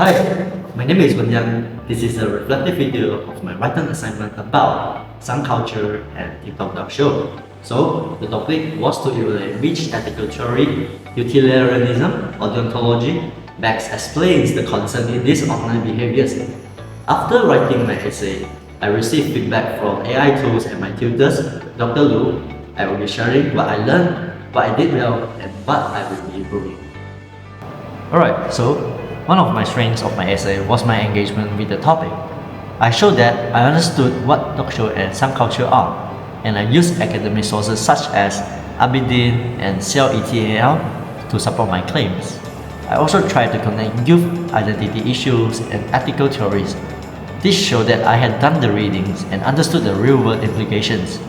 Hi, my name is Wen. This is a reflective video of my written assignment about Sun culture and TikTok talk show. So, the topic was to evaluate which ethical theory, utilitarianism, or deontology best explains the concern in these online behaviors. After writing my essay, I received feedback from AI tools and my tutors, Dr. Lu. I will be sharing what I learned, what I did well, and what I will be improving. Alright, so one of my strengths of my essay was my engagement with the topic. I showed that I understood what talk show and Sun culture are, and I used academic sources such as Abidin and CETAL to support my claims. I also tried to connect youth identity issues and ethical theories. This showed that I had done the readings and understood the real-world implications.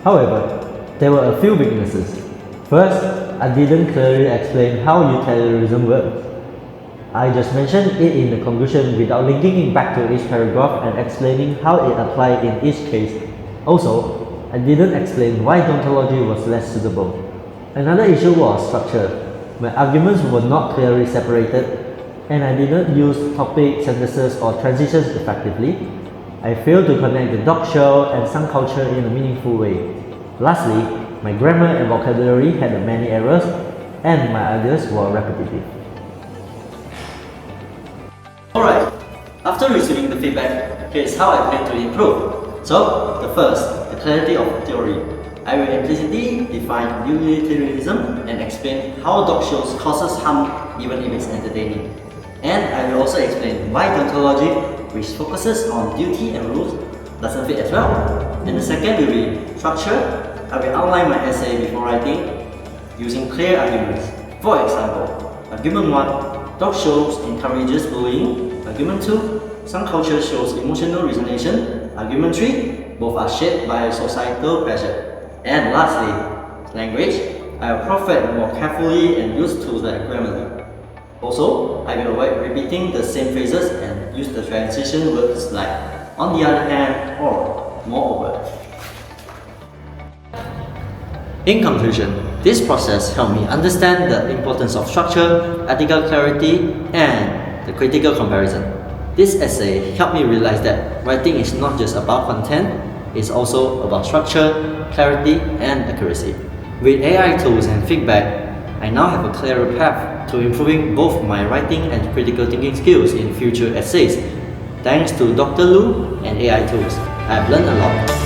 However, there were a few weaknesses. First, I didn't clearly explain how utilitarianism works. I just mentioned it in the conclusion without linking it back to each paragraph and explaining how it applied in each case. Also, I didn't explain why deontology was less suitable. Another issue was structure. My arguments were not clearly separated, and I didn't use topic, sentences, or transitions effectively. I failed to connect the dog show and Sun culture in a meaningful way. Lastly, my grammar and vocabulary had many errors, and my ideas were repetitive. Alright, after receiving the feedback, here's how I plan to improve. So, the first, the clarity of theory. I will implicitly define utilitarianism and explain how dog shows causes harm even if it's entertaining. And I will also explain why deontology, which focuses on duty and rules, doesn't fit as well. And the second will be structure. I will outline my essay before writing using clear arguments. For example, Argument 1, dog shows encourages bullying. Argument 2, Sun culture shows emotional resonation. Argument 3, both are shaped by societal pressure. And lastly, language. I will profit more carefully and use tools like Grammarly. Also, I will avoid repeating the same phrases and use the transition words like on the other hand or moreover. In conclusion, this process helped me understand the importance of structure, ethical clarity, and the critical comparison. This essay helped me realize that writing is not just about content, it's also about structure, clarity, and accuracy. With AI tools and feedback, I now have a clearer path to improving both my writing and critical thinking skills in future essays. Thanks to Dr. Lu and AI tools, I have learned a lot.